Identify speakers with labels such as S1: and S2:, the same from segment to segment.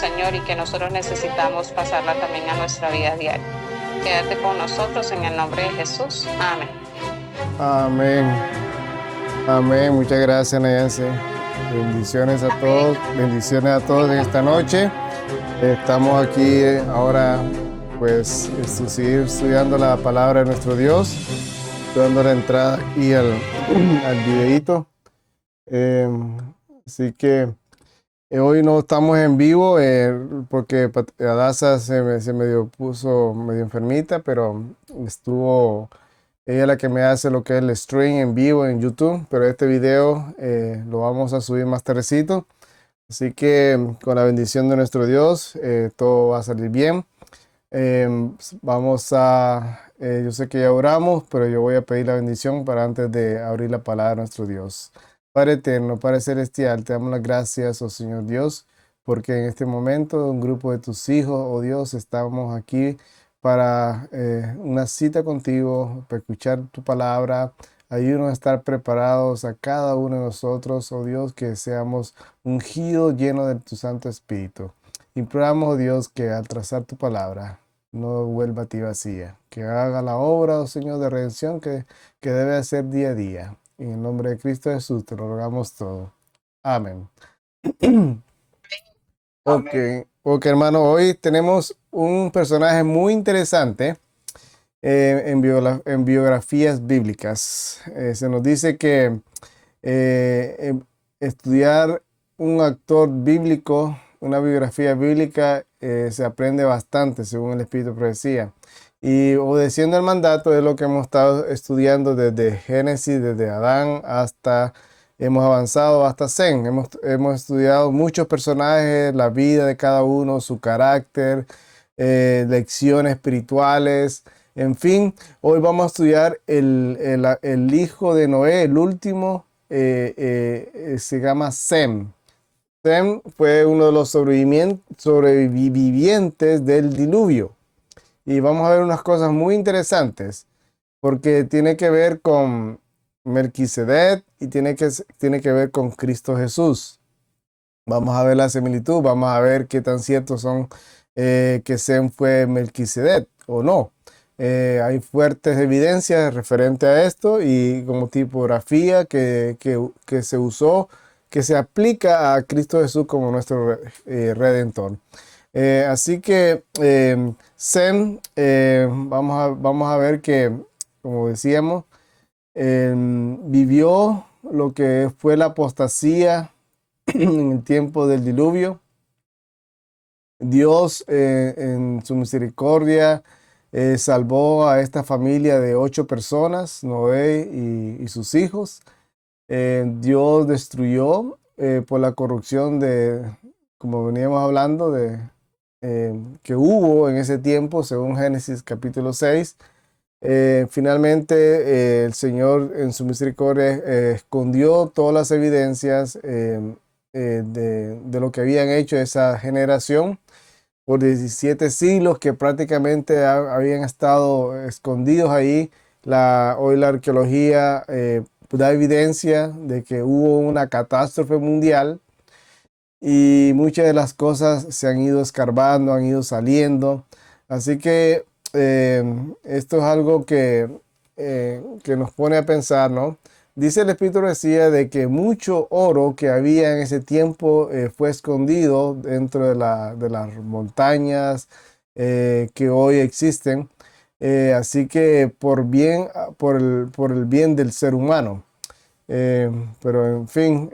S1: Señor, y que nosotros necesitamos pasarla también a nuestra vida diaria. Quédate con nosotros en el nombre de Jesús. Amén.
S2: Amén. Amén. Muchas gracias, Nancy. Bendiciones a todos. Bendiciones a todos en esta noche. Estamos aquí ahora, pues, seguir estudiando la palabra de nuestro Dios. Estoy dando la entrada aquí al videíto. Así que hoy no estamos en vivo porque Adasa se puso medio enfermita, pero estuvo ella la que me hace lo que es el stream en vivo en YouTube, pero este video lo vamos a subir más tardecito. Así que con la bendición de nuestro Dios, todo va a salir bien. Yo sé que ya oramos, pero yo voy a pedir la bendición para antes de abrir la palabra de nuestro Dios. Padre eterno, Padre celestial, te damos las gracias, oh Señor Dios, porque en este momento un grupo de tus hijos, oh Dios, estamos aquí para una cita contigo, para escuchar tu palabra. Ayúdanos a estar preparados a cada uno de nosotros, oh Dios, que seamos ungidos, llenos de tu Santo Espíritu. Imploramos, oh Dios, que al trazar tu palabra no vuelva a ti vacía, que haga la obra, oh Señor, de redención que debe hacer día a día. En el nombre de Cristo Jesús te lo rogamos todo. Amén. Ok, hermano, hoy tenemos un personaje muy interesante en biografías bíblicas. Se nos dice que estudiar un actor bíblico, una biografía bíblica, se aprende bastante según el Espíritu de Profecía. Y obedeciendo el mandato es lo que hemos estado estudiando desde Génesis, desde Adán hasta, hemos avanzado hasta Zen. Hemos estudiado muchos personajes, la vida de cada uno, su carácter, lecciones espirituales. En fin, hoy vamos a estudiar el hijo de Noé, el último, se llama Sem. Sem fue uno de los sobrevivientes del diluvio. Y vamos a ver unas cosas muy interesantes, porque tiene que ver con Melquisedec y tiene que ver con Cristo Jesús. Vamos a ver la similitud, vamos a ver qué tan ciertos son que Sem fue Melquisedec o no. Hay fuertes evidencias referente a esto y como tipografía que se usó, que se aplica a Cristo Jesús como nuestro Redentor. Así que Sem, vamos a ver que, como decíamos, vivió lo que fue la apostasía en el tiempo del diluvio. Dios en su misericordia salvó a esta familia de 8 personas, Noé y sus hijos. Dios destruyó por la corrupción como veníamos hablando, que hubo en ese tiempo, según Génesis capítulo 6. Finalmente, el Señor en su misericordia escondió todas las evidencias de lo que habían hecho esa generación por 17 siglos, que prácticamente habían estado escondidos ahí. Hoy la arqueología da evidencia de que hubo una catástrofe mundial y muchas de las cosas se han ido escarbando, han ido saliendo. Así que esto es algo que nos pone a pensar, ¿no? Dice el Espíritu decía de que mucho oro que había en ese tiempo fue escondido dentro de las montañas que hoy existen. Así que por el bien del ser humano. Pero en fin,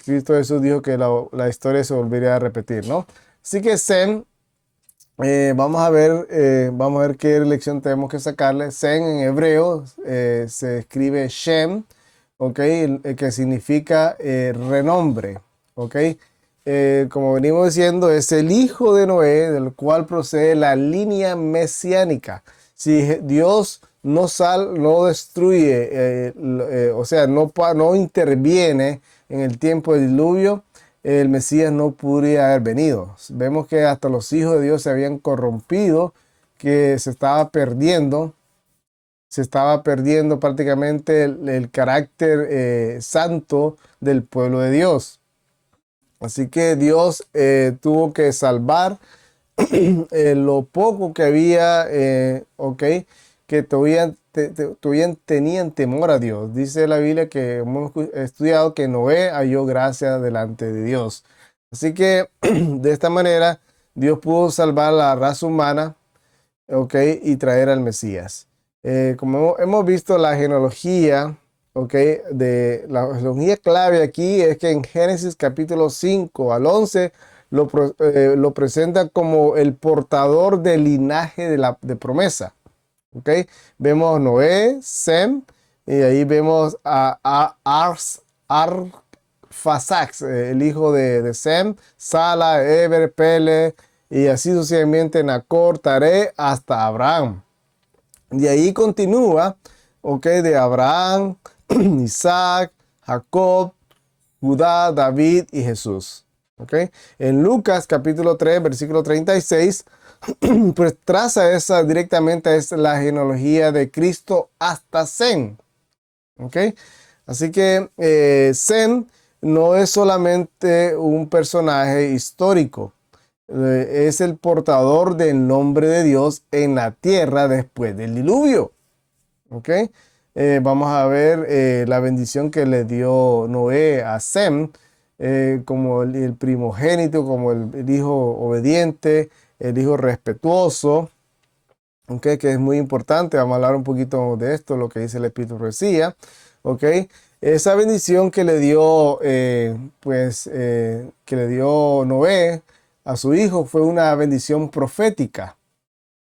S2: Cristo Jesús dijo que la historia se volvería a repetir, ¿no? Así que Sem, vamos a ver qué lección tenemos que sacarle. Sem en hebreo se escribe Shem, ¿ok? Que significa renombre, ¿ok? Como venimos diciendo, es el hijo de Noé, del cual procede la línea mesiánica. Si Dios no destruye, o sea, no interviene en el tiempo del diluvio, el Mesías no podría haber venido. Vemos que hasta los hijos de Dios se habían corrompido, que se estaba perdiendo prácticamente el carácter santo del pueblo de Dios. Así que Dios tuvo que salvar lo poco que había, ok, que tenían temor a Dios. Dice la Biblia que hemos estudiado que Noé halló gracia delante de Dios. Así que de esta manera Dios pudo salvar a la raza humana, ok, y traer al Mesías. Como hemos visto la genealogía, ok, de la genealogía clave aquí es que en Génesis capítulo 5 al 11 lo presenta como el portador del linaje de promesa. ¿Ok? Vemos Noé, Sem, y ahí vemos Arfaxad, el hijo de Sem, Sala, Eber, Pele, y así sucesivamente Nacor, Taré, hasta Abraham. De ahí continúa, ¿ok? De Abraham, Isaac, Jacob, Judá, David y Jesús. ¿Ok? En Lucas capítulo 3, versículo 36, pues traza esa directamente es la genealogía de Cristo hasta Sem. ¿Ok? Así que Sem no es solamente un personaje histórico, es el portador del nombre de Dios en la tierra después del diluvio. ¿Ok? Vamos a ver la bendición que le dio Noé a Sem como el primogénito, como el hijo obediente, el hijo respetuoso, ¿ok? Que es muy importante. Vamos a hablar un poquito de esto, lo que dice el Espíritu de Profecía. ¿Ok? Esa bendición que le dio, que le dio Noé a su hijo fue una bendición profética.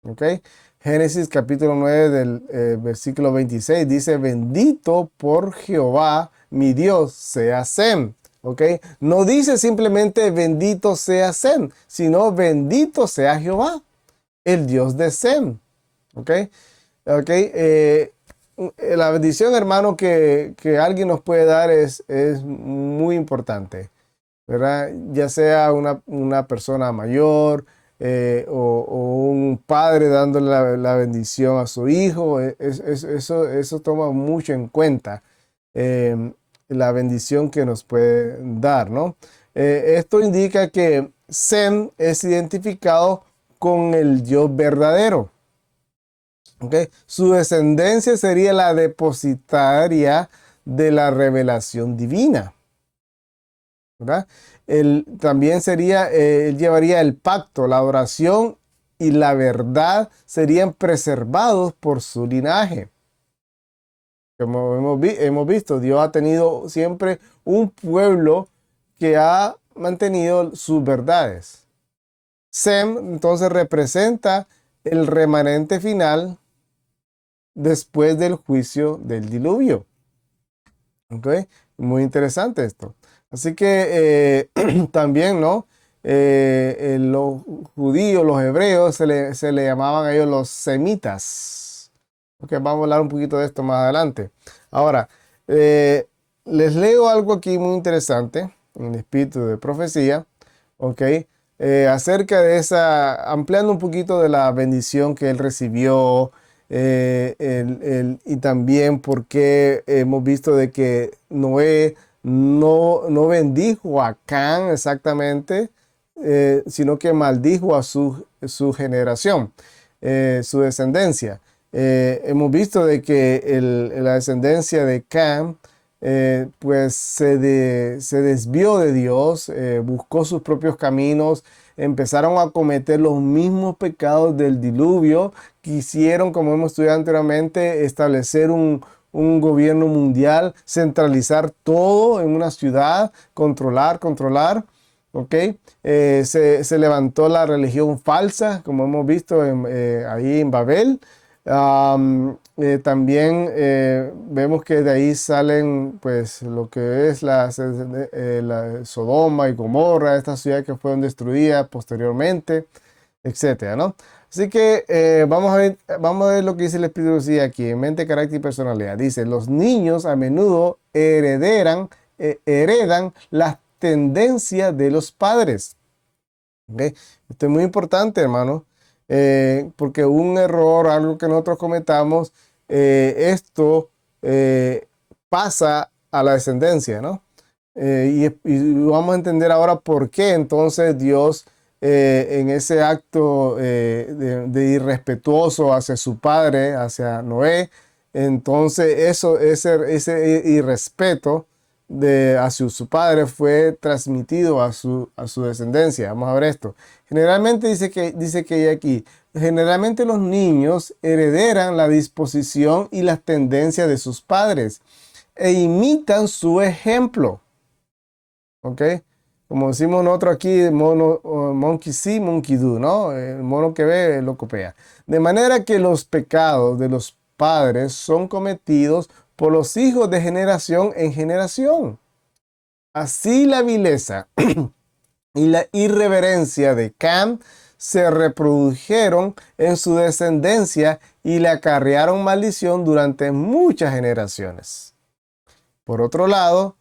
S2: ¿Ok? Génesis capítulo 9 del versículo 26 dice, bendito por Jehová mi Dios sea Sem. ¿Ok? No dice simplemente bendito sea Sem, sino bendito sea Jehová, el Dios de Sem. ¿Ok? ¿Ok? La bendición, hermano, que alguien nos puede dar es muy importante, ¿verdad? Ya sea una persona mayor, o un padre dándole la bendición a su hijo, eso toma mucho en cuenta la bendición que nos puede dar, ¿no? Esto indica que Sem es identificado con el Dios verdadero. ¿Ok? Su descendencia sería la depositaria de la revelación divina, ¿verdad? Él también sería, él llevaría el pacto, la oración y la verdad serían preservados por su linaje. Como hemos visto, Dios ha tenido siempre un pueblo que ha mantenido sus verdades. Sem entonces representa el remanente final después del juicio del diluvio. ¿Ok? Muy interesante esto. Así que también, ¿no? Los judíos, los hebreos, se le llamaban a ellos los semitas. Ok, vamos a hablar un poquito de esto más adelante. Ahora, les leo algo aquí muy interesante en el espíritu de profecía. Ok, acerca de esa, ampliando un poquito de la bendición que él recibió, y también porque hemos visto de que Noé no bendijo a Cán exactamente, sino que maldijo a su generación, su descendencia. Hemos visto de que la descendencia de Cán pues se desvió de Dios, buscó sus propios caminos, empezaron a cometer los mismos pecados del diluvio, quisieron, como hemos estudiado anteriormente, establecer un gobierno mundial, centralizar todo en una ciudad, controlar, ¿ok? Se levantó la religión falsa, como hemos visto ahí en Babel. También vemos que de ahí salen pues lo que es la Sodoma y Gomorra, estas ciudades que fueron destruidas posteriormente, etcétera, ¿no? Así que vamos a ver lo que dice el Espíritu de Profecía aquí en mente, carácter y personalidad. Dice, los niños a menudo heredan las tendencias de los padres. ¿Okay? Esto es muy importante, hermano, porque un error, algo que nosotros cometamos, esto pasa a la descendencia, ¿no? Y vamos a entender ahora por qué entonces Dios en ese acto de irrespetuoso hacia su padre, hacia Noé, entonces ese irrespeto hacia su padre fue transmitido a su descendencia. Vamos a ver esto. Generalmente dice que aquí, generalmente los niños heredan la disposición y las tendencias de sus padres e imitan su ejemplo. ¿Ok? Como decimos nosotros aquí, monkey see, monkey do, ¿no? El mono que ve lo copia. De manera que los pecados de los padres son cometidos por los hijos de generación en generación. Así la vileza y la irreverencia de Cam se reprodujeron en su descendencia y le acarrearon maldición durante muchas generaciones. Por otro lado,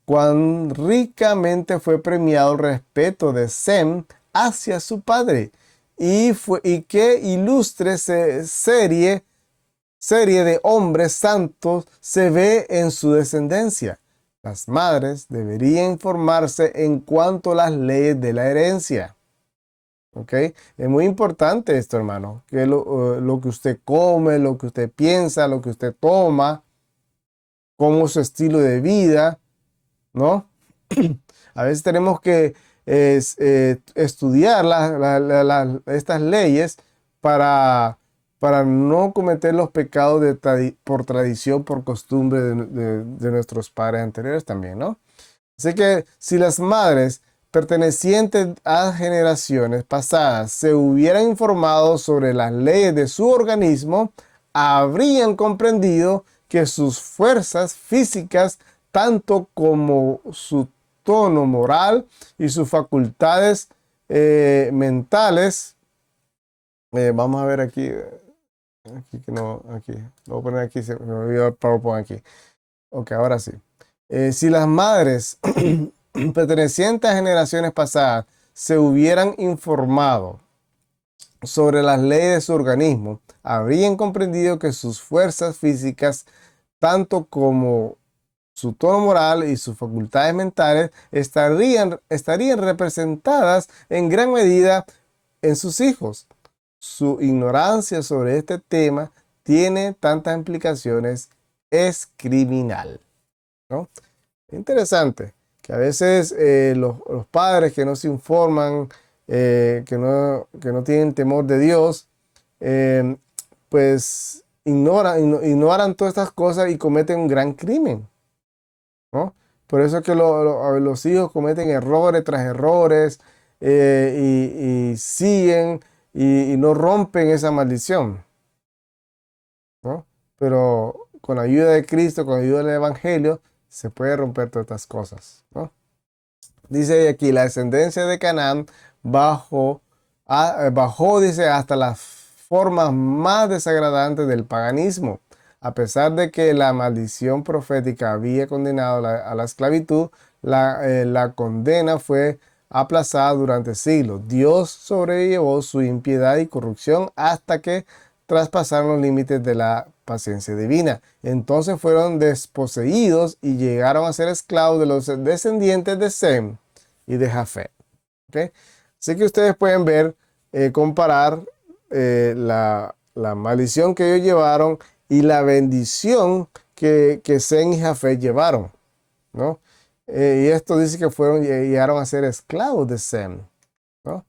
S2: cuán ricamente fue premiado el respeto de Sem hacia su padre y qué ilustre serie de hombres santos se ve en su descendencia. Las madres deberían informarse en cuanto a las leyes de la herencia. ¿Ok? Es muy importante esto, hermano, que lo que usted come, lo que usted piensa, lo que usted toma, cómo su estilo de vida, ¿no? A veces tenemos que estudiar estas leyes para no cometer los pecados por tradición, por costumbre de nuestros padres anteriores también, ¿no? Así que si las madres pertenecientes a generaciones pasadas se hubieran informado sobre las leyes de su organismo, habrían comprendido que sus fuerzas físicas, tanto como su tono moral y sus facultades mentales, vamos a ver aquí, aquí, lo voy a poner aquí, se me olvidó el PowerPoint aquí. Ok, ahora sí. Si las madres pertenecientes a generaciones pasadas se hubieran informado sobre las leyes de su organismo, habrían comprendido que sus fuerzas físicas, tanto como su tono moral y sus facultades mentales, estarían representadas en gran medida en sus hijos. Su ignorancia sobre este tema tiene tantas implicaciones, es criminal, ¿no? Interesante que a veces los padres que no se informan, que no tienen temor de Dios, pues ignoran todas estas cosas y cometen un gran crimen, ¿no? Por eso es que los hijos cometen errores tras errores y siguen y no rompen esa maldición, ¿no? Pero con la ayuda de Cristo, con la ayuda del Evangelio, se puede romper todas estas cosas, ¿no? Dice aquí, la descendencia de Canaán bajó, dice, hasta las formas más desagradantes del paganismo. A pesar de que la maldición profética había condenado a la esclavitud, la condena fue aplazada durante siglos. Dios sobrellevó su impiedad y corrupción hasta que traspasaron los límites de la paciencia divina. Entonces fueron desposeídos y llegaron a ser esclavos de los descendientes de Sem y de Jafet. ¿Okay? Así que ustedes pueden ver, comparar la maldición que ellos llevaron y la bendición que Sem y Jafet llevaron, ¿no? Y esto dice que llegaron a ser esclavos de Sem, ¿no?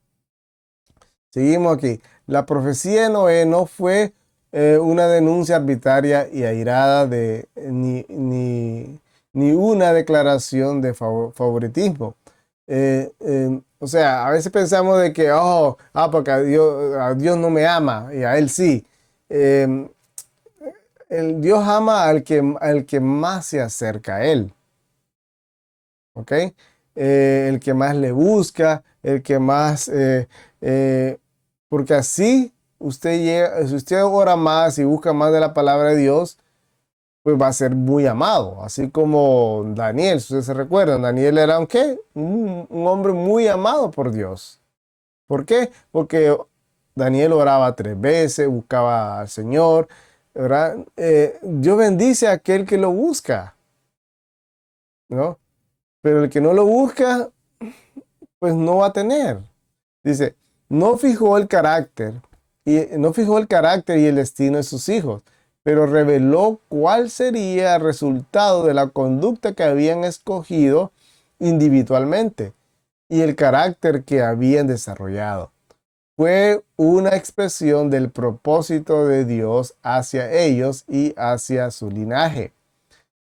S2: Seguimos aquí. La profecía de Noé no fue una denuncia arbitraria y airada ni una declaración de favoritismo. O sea, a veces pensamos de que, porque a Dios no me ama y a Él sí. Dios ama al que más se acerca a Él. ¿Ok? El que más le busca, el que más... porque así usted llega, si usted ora más y busca más de la palabra de Dios, pues va a ser muy amado. Así como Daniel, si ustedes se recuerdan, Daniel era un hombre muy amado por Dios. ¿Por qué? Porque Daniel oraba 3 veces, buscaba al Señor, ¿verdad? Dios bendice a aquel que lo busca, ¿no? pero el que no lo busca, pues no va a tener. Dice, no fijó el carácter y el destino de sus hijos, pero reveló cuál sería el resultado de la conducta que habían escogido individualmente y el carácter que habían desarrollado. Fue una expresión del propósito de Dios hacia ellos y hacia su linaje.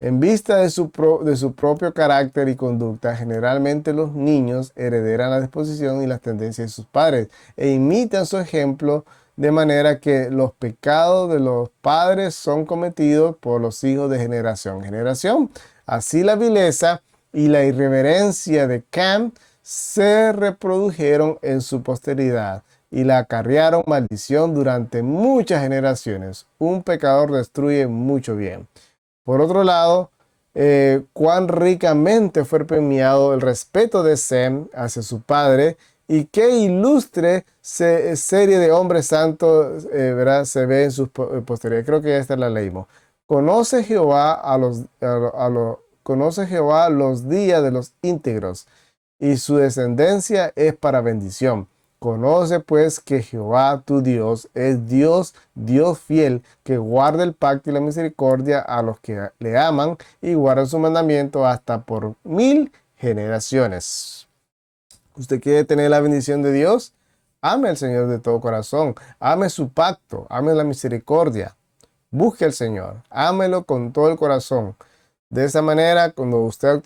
S2: En vista de su propio carácter y conducta, generalmente los niños heredan la disposición y las tendencias de sus padres e imitan su ejemplo, de manera que los pecados de los padres son cometidos por los hijos de generación en generación. Así la vileza y la irreverencia de Cam se reprodujeron en su posteridad y la acarrearon maldición durante muchas generaciones. Un pecador destruye mucho bien. Por otro lado, cuán ricamente fue premiado el respeto de Sem hacia su padre y qué ilustre serie de hombres santos ¿verdad? Se ve en sus posteridades. Creo que esta la leímos. Conoce Jehová conoce Jehová los días de los íntegros y su descendencia es para bendición. Conoce pues que Jehová tu Dios es Dios, Dios fiel, que guarda el pacto y la misericordia a los que le aman y guarda su mandamiento hasta por 1000 generaciones. ¿Usted quiere tener la bendición de Dios? Ame al Señor de todo corazón, ame su pacto, ame la misericordia. Busque al Señor, ámelo con todo el corazón. De esa manera, cuando usted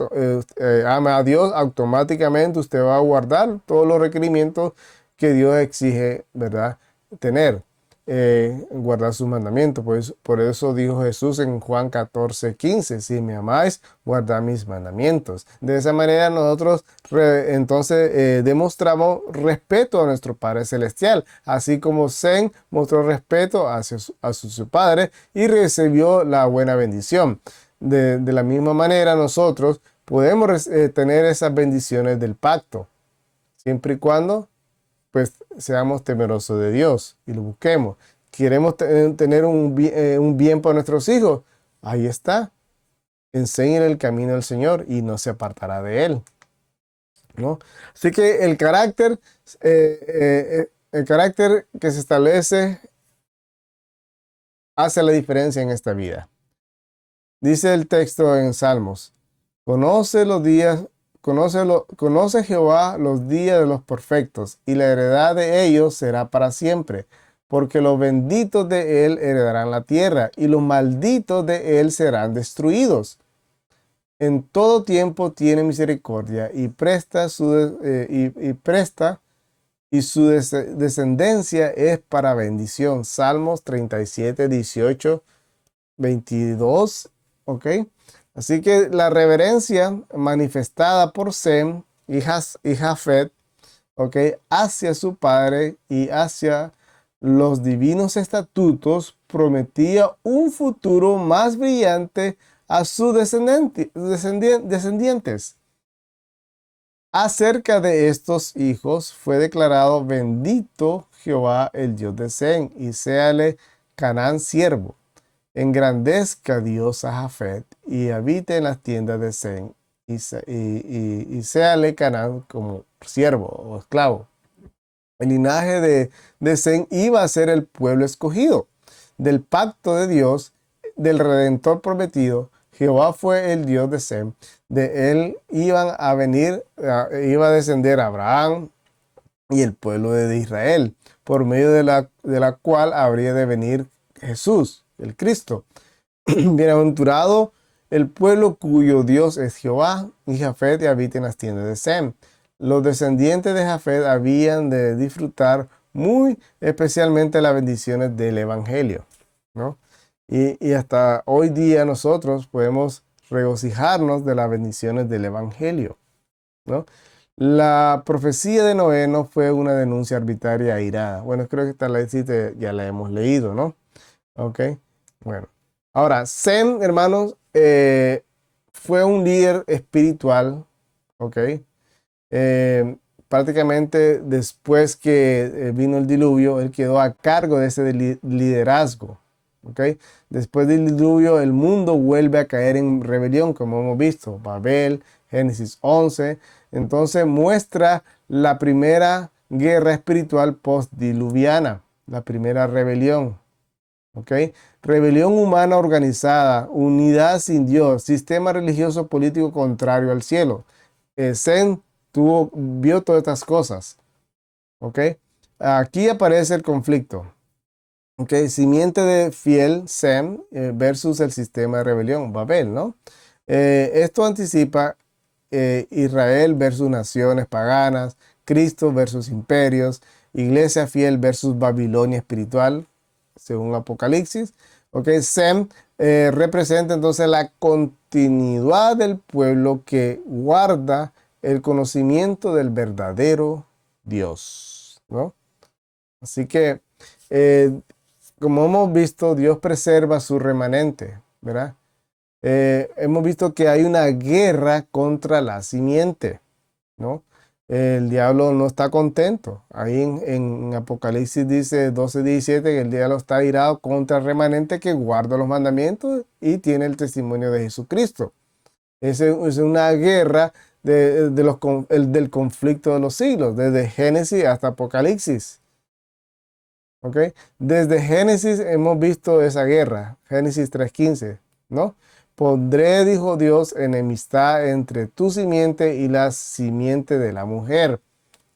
S2: ama a Dios, automáticamente usted va a guardar todos los requerimientos que Dios exige, ¿verdad? Tener, guardar sus mandamientos. Por eso dijo Jesús en Juan 14:15, si me amáis, guardad mis mandamientos. De esa manera nosotros entonces demostramos respeto a nuestro Padre Celestial, así como Sem mostró respeto hacia su Padre y recibió la buena bendición. De la misma manera nosotros podemos tener esas bendiciones del pacto, siempre y cuando pues seamos temerosos de Dios y lo busquemos. Queremos tener un bien para nuestros hijos. Ahí está. Enséñenle el camino del Señor y no se apartará de él, ¿no? Así que el carácter que se establece hace la diferencia en esta vida. Dice el texto en Salmos, conoce Jehová los días de los perfectos, y la heredad de ellos será para siempre, porque los benditos de él heredarán la tierra, y los malditos de él serán destruidos. En todo tiempo tiene misericordia, y su descendencia es para bendición. Salmos 37, 18, 22. ¿Ok? Así que la reverencia manifestada por Sem y Jafet, ¿ok?, hacia su padre y hacia los divinos estatutos prometía un futuro más brillante a sus descendientes. Acerca de estos hijos fue declarado bendito Jehová el Dios de Sem y séale Canaán siervo. Engrandezca Dios a Jafet y habite en las tiendas de Sem y séale Canaán como siervo o esclavo. El linaje de Sem iba a ser el pueblo escogido del pacto de Dios, del Redentor prometido. Jehová fue el Dios de Sem. De él iba a descender Abraham y el pueblo de Israel, por medio de la cual habría de venir Jesús, el Cristo. Bienaventurado el pueblo cuyo Dios es Jehová, y Jafet habita en las tiendas de Sem. Los descendientes de Jafet habían de disfrutar muy especialmente las bendiciones del Evangelio, ¿no? Y hasta hoy día nosotros podemos regocijarnos de las bendiciones del Evangelio, ¿no? La profecía de Noé no fue una denuncia arbitraria e irada. Bueno, creo que esta la ya la hemos leído, ¿no? Ok, bueno. Ahora, Sem, hermanos, fue un líder espiritual, ¿ok? Prácticamente después que vino el diluvio, él quedó a cargo de ese liderazgo, ¿ok? Después del diluvio, el mundo vuelve a caer en rebelión, como hemos visto. Babel, Génesis 11. Entonces muestra la primera guerra espiritual postdiluviana, la primera rebelión. ¿Ok? Rebelión humana organizada, unidad sin Dios, sistema religioso político contrario al cielo. Sem vio todas estas cosas. ¿Ok? Aquí aparece el conflicto. ¿Ok? Simiente de fiel, Sem, versus el sistema de rebelión, Babel, ¿no? Esto anticipa Israel versus naciones paganas, Cristo versus imperios, iglesia fiel versus Babilonia espiritual, según Apocalipsis. ¿Ok? Sem representa entonces la continuidad del pueblo que guarda el conocimiento del verdadero Dios, ¿no? Así que, como hemos visto, Dios preserva su remanente, ¿verdad? Hemos visto que hay una guerra contra la simiente, ¿no? El diablo no está contento. Ahí en Apocalipsis dice 12:17 que el diablo está irado contra el remanente que guarda los mandamientos y tiene el testimonio de Jesucristo. Es una guerra del conflicto de los siglos, desde Génesis hasta Apocalipsis. ¿Ok? Desde Génesis hemos visto esa guerra, Génesis 3:15, ¿no? Pondré, dijo Dios, enemistad entre tu simiente y la simiente de la mujer.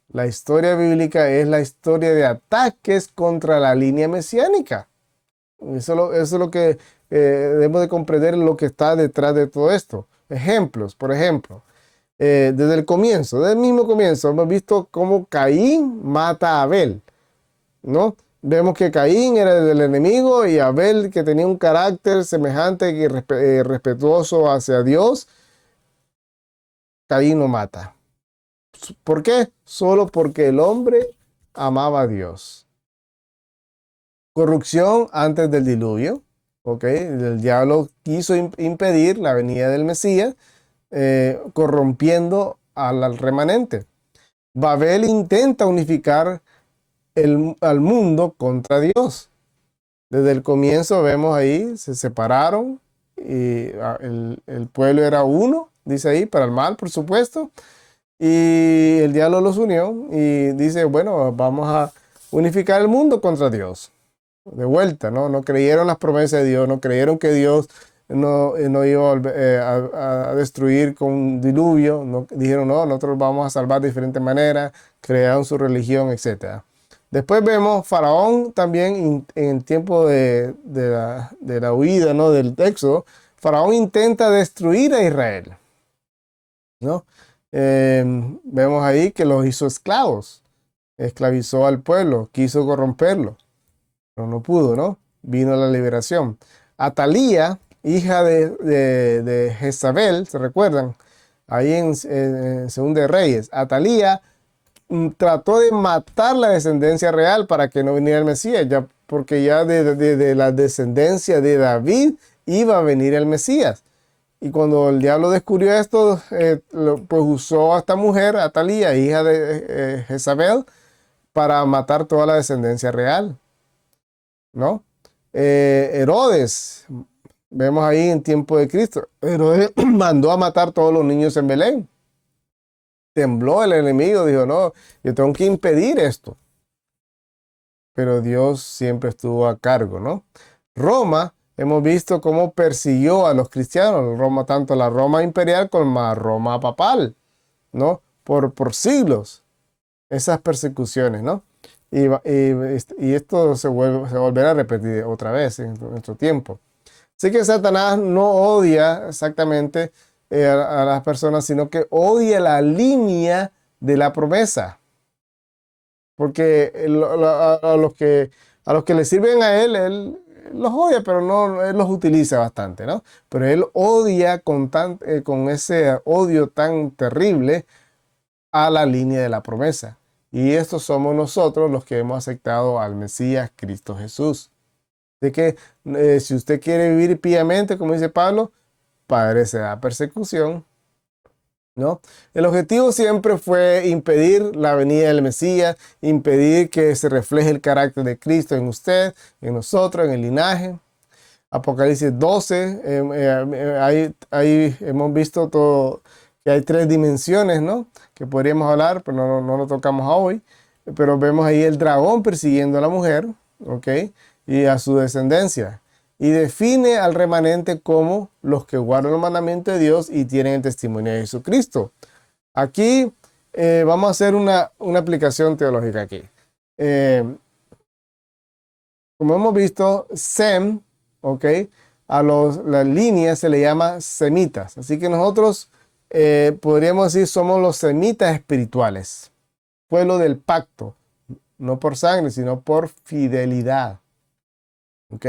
S2: La historia bíblica es la historia de ataques contra la línea mesiánica. Eso es lo que debemos de comprender, lo que está detrás de todo esto. Ejemplos, por ejemplo, desde el mismo comienzo, hemos visto cómo Caín mata a Abel, ¿no? Vemos que Caín era el enemigo y Abel, que tenía un carácter semejante y respetuoso hacia Dios, Caín lo mata. ¿Por qué? Solo porque el hombre amaba a Dios. Corrupción antes del diluvio. ¿Ok? El diablo quiso impedir la venida del Mesías, corrompiendo al remanente. Babel intenta unificar al mundo contra Dios. Desde el comienzo vemos ahí, se separaron y el pueblo era uno, dice ahí, para el mal, por supuesto. Y el diablo los unió y dice, bueno, vamos a unificar el mundo contra Dios. De vuelta, ¿no? No creyeron las promesas de Dios, no creyeron que Dios no iba a destruir con un diluvio. No, dijeron, no, nosotros vamos a salvar de diferentes maneras, crearon su religión, etc. Después vemos Faraón también en el tiempo de la huida, ¿no? Del éxodo. Faraón intenta destruir a Israel, ¿no? Vemos ahí que los hizo esclavos, esclavizó al pueblo, quiso corromperlo, pero no pudo, ¿no? Vino la liberación. Atalía, hija de Jezabel, ¿se recuerdan? Ahí en Segunda de Reyes. Atalía trató de matar la descendencia real para que no viniera el Mesías, porque ya de la descendencia de David iba a venir el Mesías. Y cuando el diablo descubrió esto, pues usó a esta mujer, Atalía, hija de Jezabel, para matar toda la descendencia real, ¿no? Herodes, vemos ahí en tiempo de Cristo, Herodes mandó a matar todos los niños en Belén. Tembló el enemigo, dijo, no, yo tengo que impedir esto. Pero Dios siempre estuvo a cargo, ¿no? Roma, hemos visto cómo persiguió a los cristianos, tanto la Roma imperial como la Roma papal, ¿no? Por siglos, esas persecuciones, ¿no? Y esto se volverá a repetir otra vez en nuestro tiempo. Así que Satanás no odia exactamente a las personas, sino que odia la línea de la promesa. Porque a los que le sirven a él los odia, pero no, él los utiliza bastante, ¿no? Pero él odia con ese odio tan terrible a la línea de la promesa. Y estos somos nosotros los que hemos aceptado al Mesías Cristo Jesús. De que si usted quiere vivir piamente, como dice Pablo, padecerá persecución, ¿no? El objetivo siempre fue impedir la venida del Mesías, impedir que se refleje el carácter de Cristo en usted, en nosotros, en el linaje. Apocalipsis 12, ahí hemos visto todo, que hay tres dimensiones, ¿no? Que podríamos hablar, pero no lo tocamos hoy. Pero vemos ahí el dragón persiguiendo a la mujer, ¿ok? Y a su descendencia. Y define al remanente como los que guardan los mandamientos de Dios y tienen el testimonio de Jesucristo. Aquí vamos a hacer una aplicación teológica aquí. Como hemos visto, Sem, ¿ok? Las líneas se le llama semitas. Así que nosotros podríamos decir somos los semitas espirituales. Pueblo del pacto. No por sangre, sino por fidelidad. ¿Ok?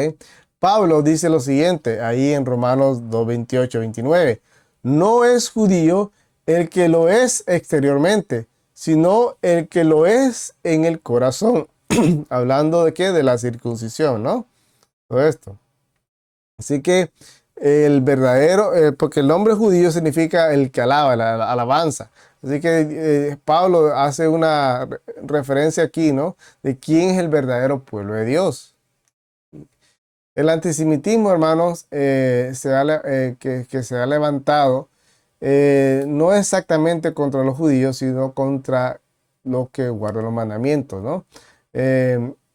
S2: Pablo dice lo siguiente, ahí en Romanos 2, 28, 29. No es judío el que lo es exteriormente, sino el que lo es en el corazón. Hablando de qué? De la circuncisión, ¿no? Todo esto. Así que el verdadero, porque el nombre judío significa el que alaba, la alabanza. Así que Pablo hace una referencia aquí, ¿no? De quién es el verdadero pueblo de Dios. El antisemitismo, hermanos, que se ha levantado, no exactamente contra los judíos, sino contra los que guardan los mandamientos, ¿no?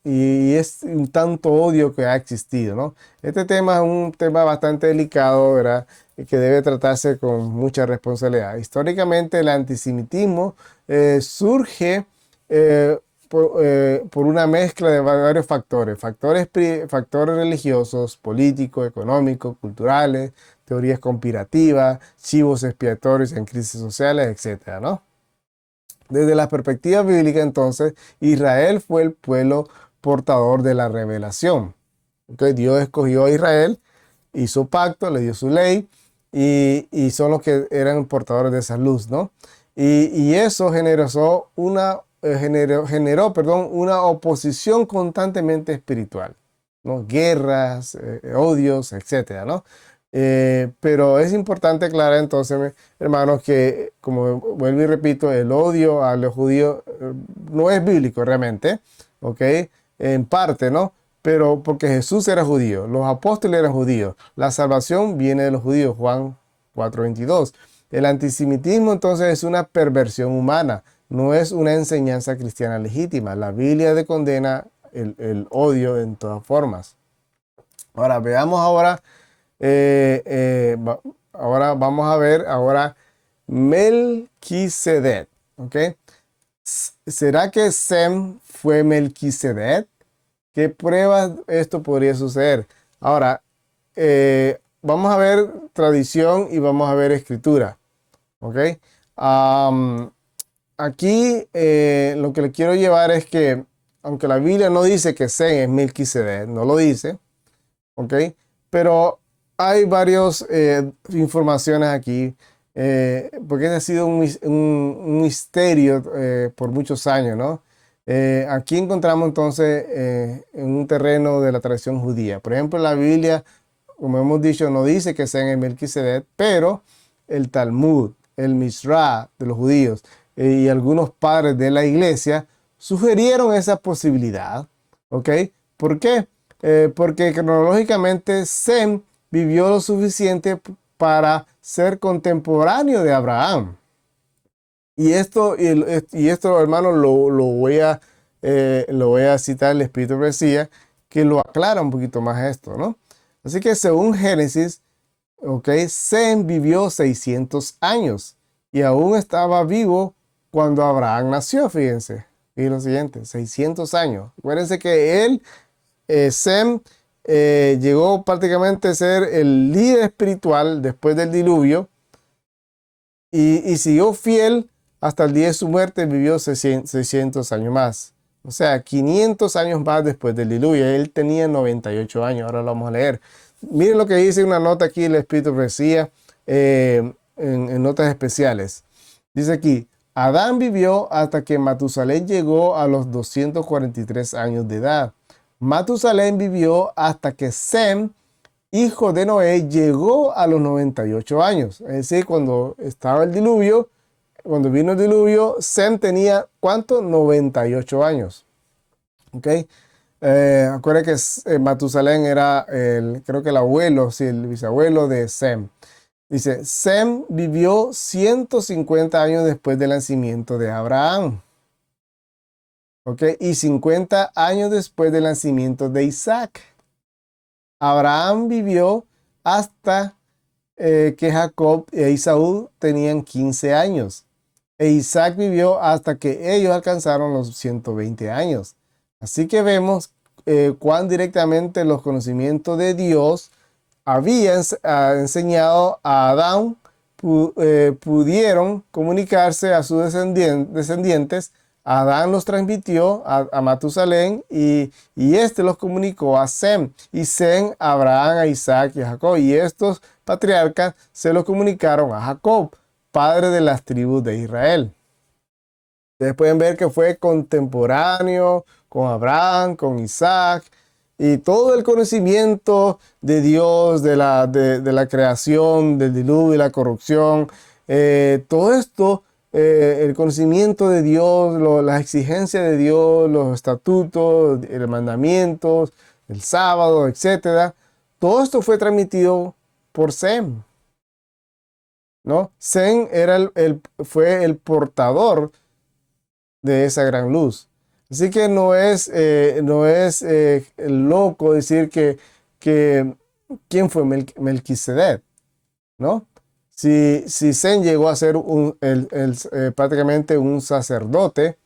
S2: Y es un tanto odio que ha existido, ¿no? Este tema es un tema bastante delicado, ¿verdad? Y que debe tratarse con mucha responsabilidad. Históricamente, el antisemitismo surge por una mezcla de varios factores. Factores religiosos, políticos, económicos, culturales, teorías conspirativas, chivos expiatorios en crisis sociales, etcétera, ¿no? Desde la perspectiva bíblica, entonces, Israel fue el pueblo portador de la revelación. ¿Okay? Dios escogió a Israel, hizo pacto, le dio su ley y son los que eran portadores de esa luz, ¿no? Y eso generó una oposición constantemente espiritual, ¿no? Guerras, odios, etcétera, ¿no? Pero es importante aclarar entonces, hermanos, que como vuelvo y repito, el odio a los judíos no es bíblico realmente, ¿ok? En parte, ¿no? Pero porque Jesús era judío, los apóstoles eran judíos, la salvación viene de los judíos, Juan 4:22. El antisemitismo entonces es una perversión humana, no es una enseñanza cristiana legítima. La Biblia condena el odio en todas formas. Ahora, veamos ahora. Ahora vamos a ver Melquisedec, ¿ok? ¿Será que Sem fue Melquisedec? ¿Qué pruebas esto podría suceder? Ahora, vamos a ver tradición y vamos a ver escritura, ¿ok? Aquí lo que le quiero llevar es que, aunque la Biblia no dice que Sem es Melquisedec, no lo dice, ¿ok? Pero hay varias informaciones aquí, porque ha sido un misterio por muchos años, ¿no? Aquí encontramos entonces en un terreno de la tradición judía. Por ejemplo, la Biblia, como hemos dicho, no dice que sea en Melquisedec, pero el Talmud, el Mishra de los judíos y algunos padres de la iglesia sugirieron esa posibilidad, ¿ok? ¿Por qué? Porque cronológicamente Sem vivió lo suficiente para ser contemporáneo de Abraham. Y esto, hermano, lo voy a citar el Espíritu de Profecía, que lo aclara un poquito más esto, ¿no? Así que según Génesis, ¿ok? Sem vivió 600 años y aún estaba vivo cuando Abraham nació, fíjense. Y lo siguiente, 600 años. Acuérdense que Sem llegó prácticamente a ser el líder espiritual después del diluvio y siguió fiel hasta el día de su muerte, vivió 600 años más. O sea, 500 años más después del diluvio. Él tenía 98 años, ahora lo vamos a leer. Miren lo que dice una nota aquí el Espíritu de Profecía en notas especiales. Dice aquí, Adán vivió hasta que Matusalén llegó a los 243 años de edad. Matusalén vivió hasta que Sem, hijo de Noé, llegó a los 98 años. Es decir, cuando vino el diluvio, Sem tenía, ¿cuánto? 98 años. ¿Ok? Acuérdense que Matusalén era creo que el abuelo, sí, el bisabuelo de Sem. Dice, Sem vivió 150 años después del nacimiento de Abraham. ¿Ok? Y 50 años después del nacimiento de Isaac. Abraham vivió hasta que Jacob e Esaú tenían 15 años. E Isaac vivió hasta que ellos alcanzaron los 120 años. Así que vemos cuán directamente los conocimientos de Dios habían enseñado a Adán, pudieron comunicarse a sus descendientes. Adán los transmitió a Matusalén y este los comunicó a Sem. Y Sem a Abraham, a Isaac y a Jacob. Y estos patriarcas se los comunicaron a Jacob, padre de las tribus de Israel. Ustedes pueden ver que fue contemporáneo con Abraham, con Isaac, y todo el conocimiento de Dios, de la creación, del diluvio y la corrupción, todo esto, el conocimiento de Dios, las exigencias de Dios, los estatutos, los mandamientos, el sábado, etcétera, todo esto fue transmitido por Sem, ¿no? Sem fue el portador de esa gran luz. Así que no es loco decir que quién fue Melquisedec, ¿no? Si Sem llegó a ser prácticamente un sacerdote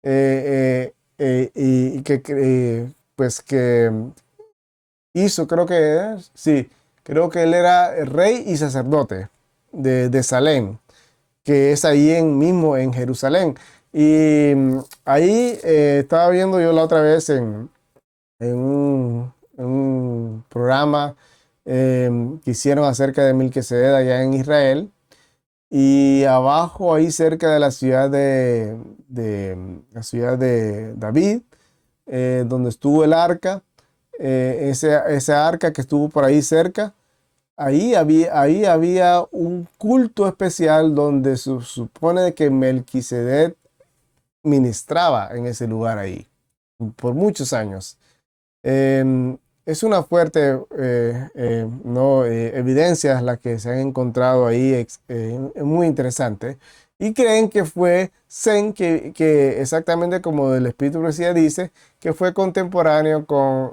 S2: y pues que hizo, creo que él era rey y sacerdote de Salem, que es ahí mismo en Jerusalén. Y ahí estaba viendo yo la otra vez en un programa que hicieron acerca de Melquisedec allá en Israel. Y abajo, ahí cerca de la ciudad de David, donde estuvo el arca, ese arca que estuvo por ahí cerca, ahí había un culto especial donde se supone que Melquisedec ministraba en ese lugar ahí por muchos años. Es una fuerte evidencias las que se han encontrado ahí, muy interesante, y creen que fue Sem que exactamente como el Espíritu Profecía dice, que fue contemporáneo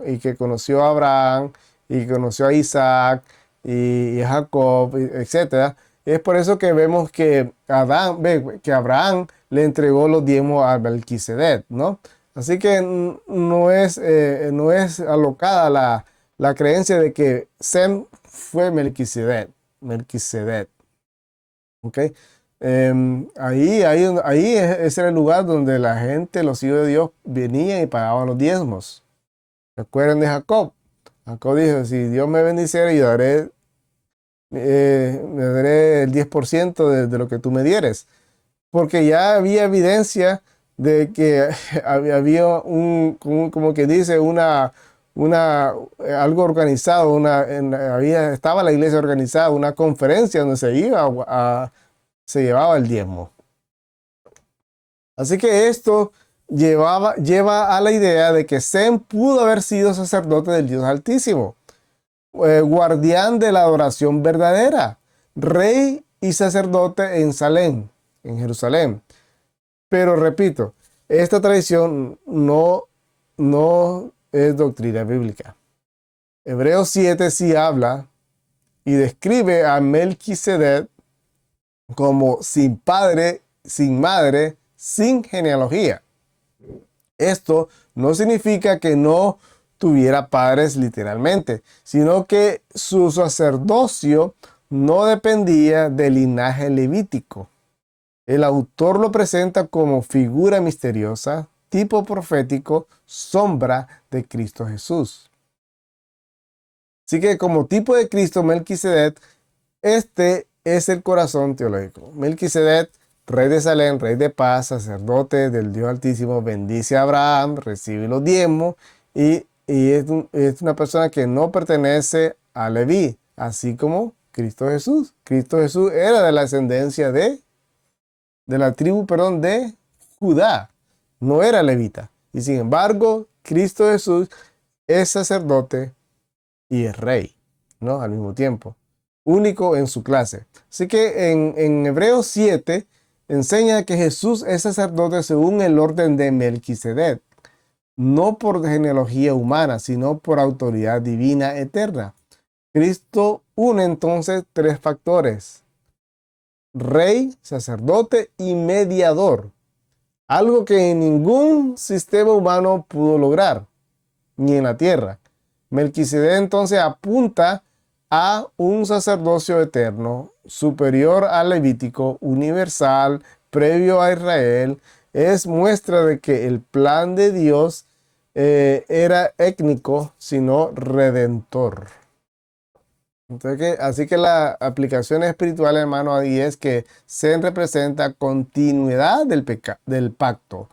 S2: y que conoció a Abraham y conoció a Isaac y a Jacob, etcétera. Es por eso que vemos que Abraham le entregó los diezmos a Melquisedec, ¿no? Así que no es alocada la creencia de que Sem fue Melquisedec. ¿Ok? Ese era el lugar donde la gente, los hijos de Dios, venían y pagaban los diezmos. ¿Recuerdan de Jacob? Jacob dijo, si Dios me bendiciera, yo me daré el 10% de lo que tú me dieres. Porque ya había evidencia de que había como que dice, algo organizado, estaba la iglesia organizada, una conferencia donde se llevaba el diezmo. Así que esto lleva a la idea de que Sem pudo haber sido sacerdote del Dios Altísimo, guardián de la adoración verdadera, rey y sacerdote en Salem, en Jerusalén. Pero repito, esta tradición no es doctrina bíblica. Hebreos 7 sí habla y describe a Melquisedec como sin padre, sin madre, sin genealogía. Esto no significa que no tuviera padres literalmente, sino que su sacerdocio no dependía del linaje levítico. El autor lo presenta como figura misteriosa, tipo profético, sombra de Cristo Jesús. Así que como tipo de Cristo, Melquisedec, este es el corazón teológico. Melquisedec, rey de Salem, rey de paz, sacerdote del Dios Altísimo, bendice a Abraham, recibe los diezmos y es una persona que no pertenece a Leví, así como Cristo Jesús. Cristo Jesús era de la ascendencia de la tribu, de Judá, no era levita. Y sin embargo, Cristo Jesús es sacerdote y es rey, ¿no? Al mismo tiempo. único en su clase. Así que en Hebreos 7 enseña que Jesús es sacerdote según el orden de Melquisedec, no por genealogía humana, sino por autoridad divina eterna. Cristo une entonces tres factores: rey, sacerdote y mediador, algo que ningún sistema humano pudo lograr, ni en la tierra. Melquisedec entonces apunta a un sacerdocio eterno, superior al levítico, universal, previo a Israel. Es muestra de que el plan de Dios era étnico, sino redentor. Entonces, así que la aplicación espiritual, hermano, ahí es que se representa continuidad del pacto,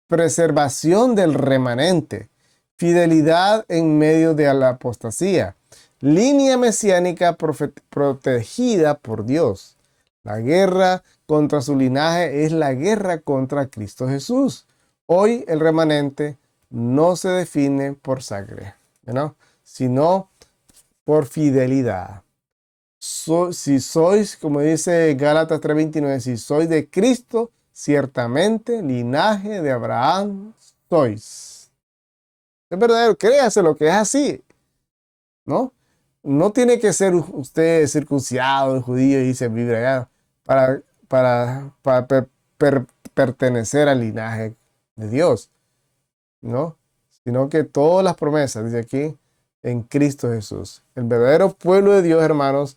S2: preservación del remanente, fidelidad en medio de la apostasía, línea mesiánica protegida por Dios. La guerra contra su linaje es la guerra contra Cristo Jesús. Hoy el remanente no se define por sangre, ¿no?, sino por fidelidad. Si sois, como dice Gálatas 3:29, si sois de Cristo, ciertamente linaje de Abraham sois. Es verdadero, créase lo que es así, ¿no? No tiene que ser usted circuncidado, judío y servir allá para pertenecer al linaje de Dios, ¿no? Sino que todas las promesas, dice aquí, en Cristo Jesús. El verdadero pueblo de Dios, hermanos,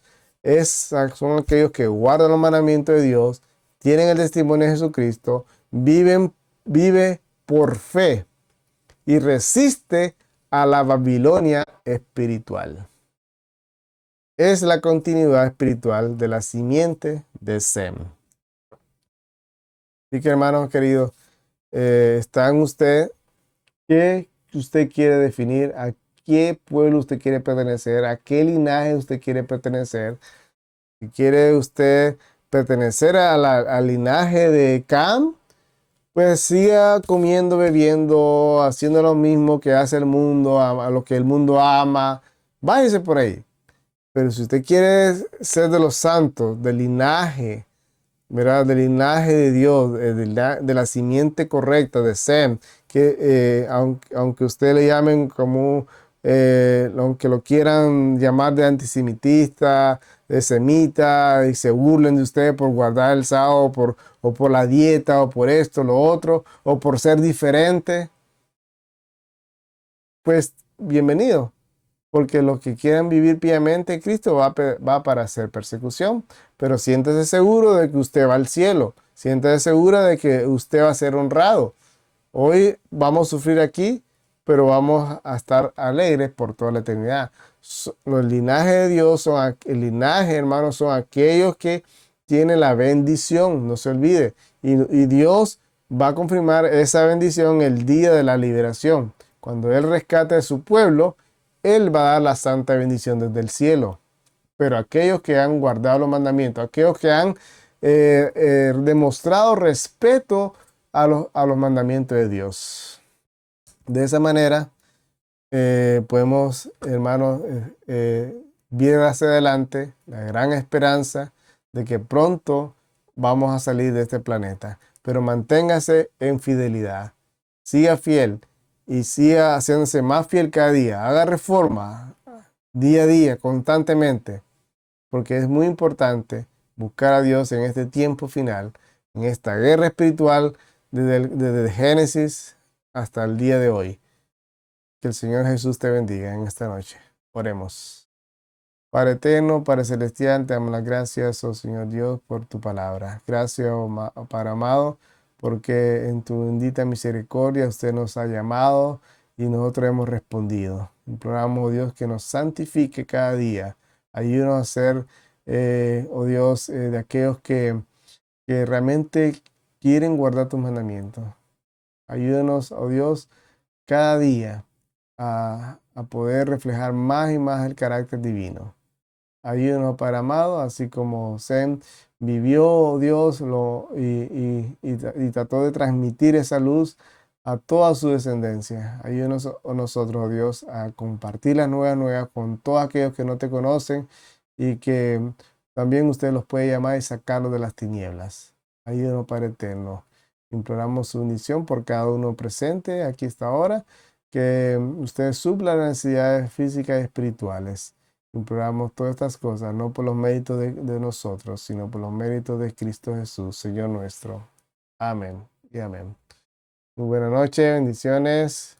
S2: son aquellos que guardan los mandamientos de Dios, tienen el testimonio de Jesucristo, vive por fe y resiste a la Babilonia espiritual. Es la continuidad espiritual de la simiente de Sem. Así que, hermanos queridos, está en usted qué usted quiere definir, a qué pueblo usted quiere pertenecer, a qué linaje usted quiere pertenecer. Si quiere usted pertenecer al linaje de Cam, pues siga comiendo, bebiendo, haciendo lo mismo que hace el mundo, a lo que el mundo ama. Váyase por ahí. Pero si usted quiere ser de los santos, del linaje, ¿verdad?, del linaje de Dios, de la simiente correcta de Sem, que aunque usted le llamen como, aunque lo quieran llamar de antisemitista, de semita, y se burlen de usted por guardar el sábado, o por la dieta, o por esto, lo otro, o por ser diferente, pues bienvenido. Porque los que quieran vivir piamente en Cristo va para hacer persecución. Pero siéntese seguro de que usted va al cielo. Siéntese segura de que usted va a ser honrado. Hoy vamos a sufrir aquí, pero vamos a estar alegres por toda la eternidad. Los linajes de Dios el linaje, hermanos, son aquellos que tienen la bendición. No se olvide. Y Dios va a confirmar esa bendición el día de la liberación. Cuando Él rescate a su pueblo, Él va a dar la santa bendición desde el cielo. Pero aquellos que han guardado los mandamientos, aquellos que han demostrado respeto a los mandamientos de Dios. De esa manera podemos, hermanos, ver hacia adelante la gran esperanza de que pronto vamos a salir de este planeta. Pero manténgase en fidelidad. Siga fiel. Y siga haciéndose más fiel cada día. Haga reforma día a día, constantemente. Porque es muy importante buscar a Dios en este tiempo final, en esta guerra espiritual desde Génesis hasta el día de hoy. Que el Señor Jesús te bendiga en esta noche. Oremos. Padre eterno, Padre celestial, te damos las gracias, oh Señor Dios, por tu palabra. Gracias, oh Padre amado, porque en tu bendita misericordia usted nos ha llamado y nosotros hemos respondido. Imploramos, oh Dios, que nos santifique cada día. Ayúdanos a ser, oh Dios, de aquellos que realmente quieren guardar tus mandamientos. Ayúdanos, oh Dios, cada día a poder reflejar más y más el carácter divino. Ayúdanos, Padre amado, así como Sem vivió, Dios, y trató de transmitir esa luz a toda su descendencia. Ayúdanos a nosotros, Dios, a compartir las nuevas con todos aquellos que no te conocen y que también usted los puede llamar y sacarlos de las tinieblas. Ayúdenos, Padre eterno. Imploramos su bendición por cada uno presente aquí esta hora, que usted supla las necesidades físicas y espirituales. Imploramos todas estas cosas, no por los méritos de nosotros, sino por los méritos de Cristo Jesús, Señor nuestro. Amén y amén. Muy buena noche, bendiciones.